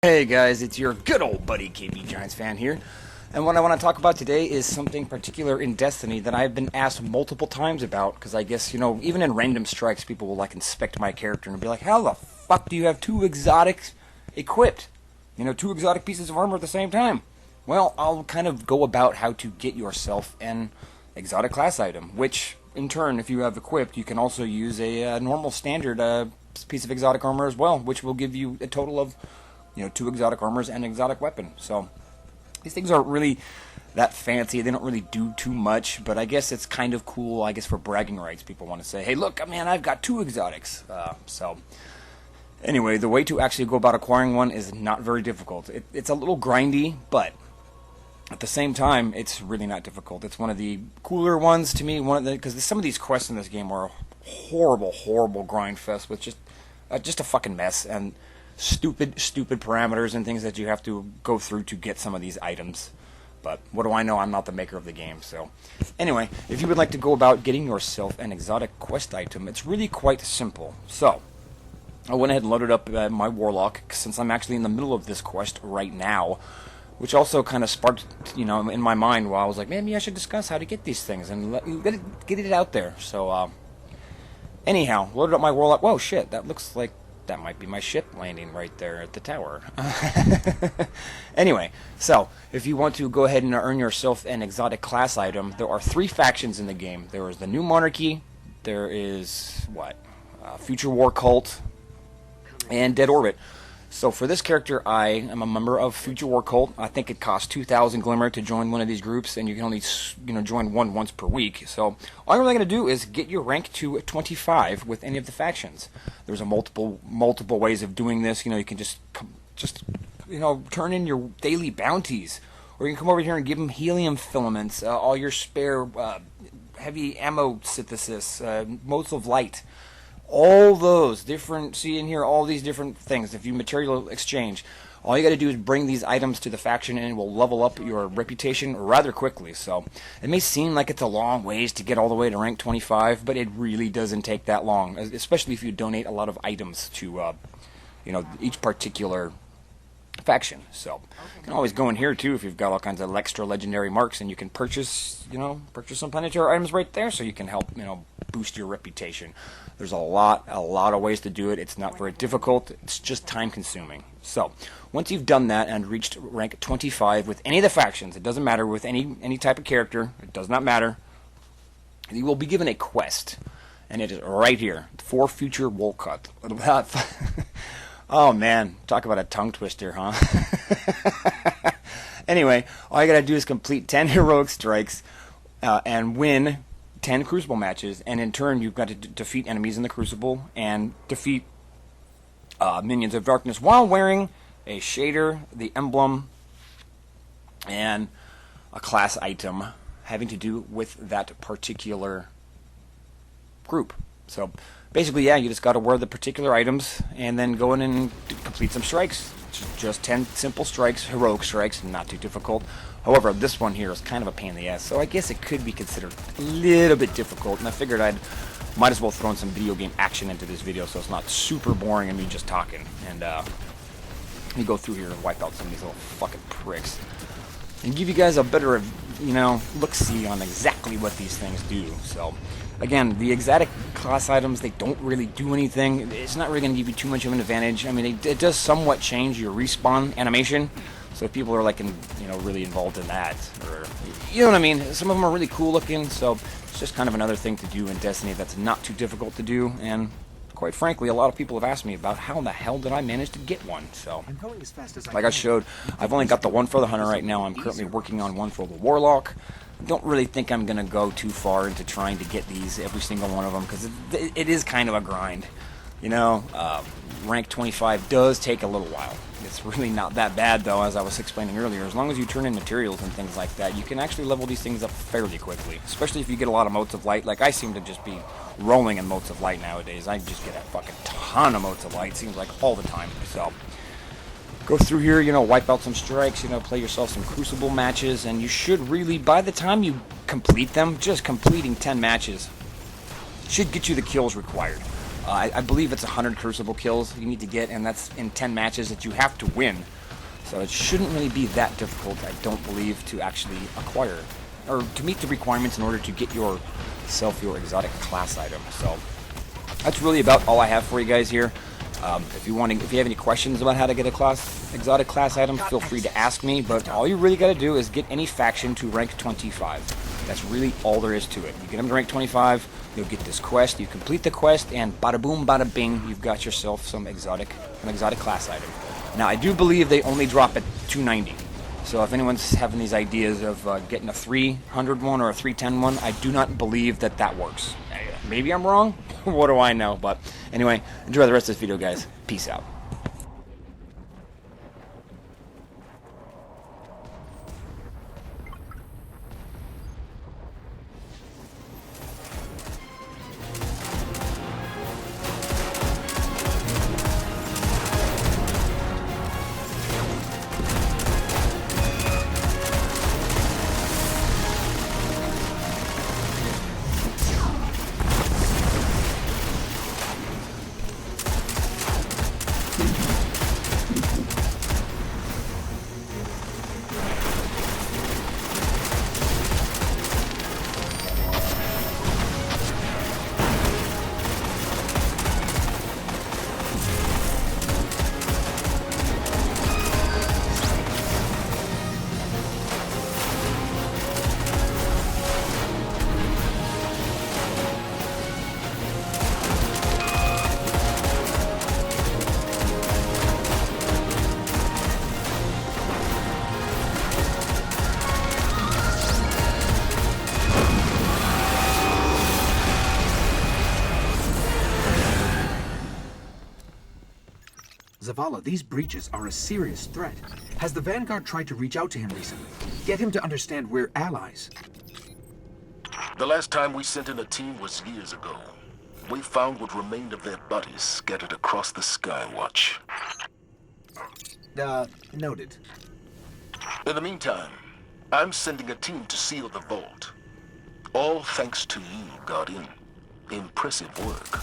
Hey guys, it's your good old buddy KBGiantsfan here, and what I want to talk about today is something particular in Destiny that I've been asked multiple times about, because I guess, even in random strikes, people will inspect my character and be like, how the fuck do you have two exotics equipped? Two exotic pieces of armor at the same time? Well, I'll kind of go about how to get yourself an exotic class item, which, in turn, if you have equipped, you can also use a normal standard piece of exotic armor as well, which will give you a total of two exotic armors and an exotic weapon. So these things aren't really that fancy. They don't really do too much, but I guess it's kind of cool. I guess for bragging rights, people want to say, hey, look, man, I've got two exotics. So anyway, the way to actually go about acquiring one is not very difficult. It's a little grindy, but at the same time, it's really not difficult. It's one of the cooler ones to me, because some of these quests in this game are a horrible grind fest with just a fucking mess, and stupid parameters and things that you have to go through to get some of these items. But what do I know? I'm not the maker of the game. So anyway, if you would like to go about getting yourself an exotic quest item, it's really quite simple. So I went ahead and loaded up my Warlock, since I'm actually in the middle of this quest right now, which also kind of sparked, in my mind while I was like, maybe I should discuss how to get these things and get it out there. So anyhow, loaded up my Warlock. Whoa, shit, that looks like that might be my ship landing right there at the tower. Anyway, so if you want to go ahead and earn yourself an exotic class item, there are three factions in the game. There is the New Monarchy, there is, Future War Cult, and Dead Orbit. So for this character, I am a member of Future War Cult. I think it costs 2,000 Glimmer to join one of these groups, and you can only join one once per week. So all you're really going to do is get your rank to 25 with any of the factions. There's a multiple ways of doing this. You can just turn in your daily bounties, or you can come over here and give them helium filaments, all your spare heavy ammo synthesis, motes of light. All those different, see in here, all these different things. If you material exchange, all you got to do is bring these items to the faction, and it will level up your reputation rather quickly. So it may seem like it's a long ways to get all the way to rank 25, but it really doesn't take that long, especially if you donate a lot of items to, each particular faction. So you can always go in here too if you've got all kinds of extra legendary marks, and you can purchase some planetary items right there, so you can help boost your reputation. There's a lot of ways to do it. It's not very difficult. It's just time consuming. So once you've done that and reached rank 25 with any of the factions, it doesn't matter, with any type of character, it does not matter, you will be given a quest, and it is right here for Future War Cult. Oh man, talk about a tongue twister, huh? Anyway, all you gotta do is complete 10 heroic strikes and win 10 Crucible matches, and in turn you've got to defeat enemies in the Crucible and defeat minions of darkness while wearing a shader, the emblem, and a class item having to do with that particular group. So basically, yeah, you just got to wear the particular items and then go in and complete some strikes. Just 10 simple strikes, heroic strikes, not too difficult. However, this one here is kind of a pain in the ass, so I guess it could be considered a little bit difficult, and I figured might as well throw in some video game action into this video so it's not super boring and me just talking. And let me go through here and wipe out some of these little fucking pricks and give you guys a better, look-see on exactly what these things do. So again, the exotic class items, they don't really do anything. It's not really going to give you too much of an advantage. I mean, it does somewhat change your respawn animation. So if people are really involved in that, or you know what I mean, some of them are really cool looking. So it's just kind of another thing to do in Destiny that's not too difficult to do. And quite frankly, a lot of people have asked me about how in the hell did I manage to get one. So like I showed, I've only got the one for the Hunter right now. I'm currently working on one for the Warlock. Don't really think I'm going to go too far into trying to get these, every single one of them, because it is kind of a grind. Rank 25 does take a little while. It's really not that bad, though, as I was explaining earlier. As long as you turn in materials and things like that, you can actually level these things up fairly quickly, especially if you get a lot of motes of light. Like, I seem to just be rolling in motes of light nowadays. I just get a fucking ton of motes of light, seems like all the time. So go through here, wipe out some strikes, play yourself some Crucible matches, and you should really, by the time you complete them, just completing 10 matches should get you the kills required. I believe it's 100 Crucible kills you need to get, and that's in 10 matches that you have to win. So it shouldn't really be that difficult, I don't believe, to actually acquire, or to meet the requirements in order to get yourself your exotic class item. So that's really about all I have for you guys here. If you have any questions about how to get a exotic class item, feel free to ask me. But all you really got to do is get any faction to rank 25. That's really all there is to it. You get them to rank 25, you'll get this quest. You complete the quest, and bada boom, bada bing, you've got yourself an exotic class item. Now, I do believe they only drop at 290. So if anyone's having these ideas of getting a 300 one or a 310 one, I do not believe that works. Maybe I'm wrong. What do I know? But anyway, enjoy the rest of this video, guys. Peace out. Zavala, these breaches are a serious threat. Has the Vanguard tried to reach out to him recently? Get him to understand we're allies. The last time we sent in a team was years ago. We found what remained of their bodies scattered across the Skywatch. Noted. In the meantime, I'm sending a team to seal the vault. All thanks to you, Guardian. Impressive work.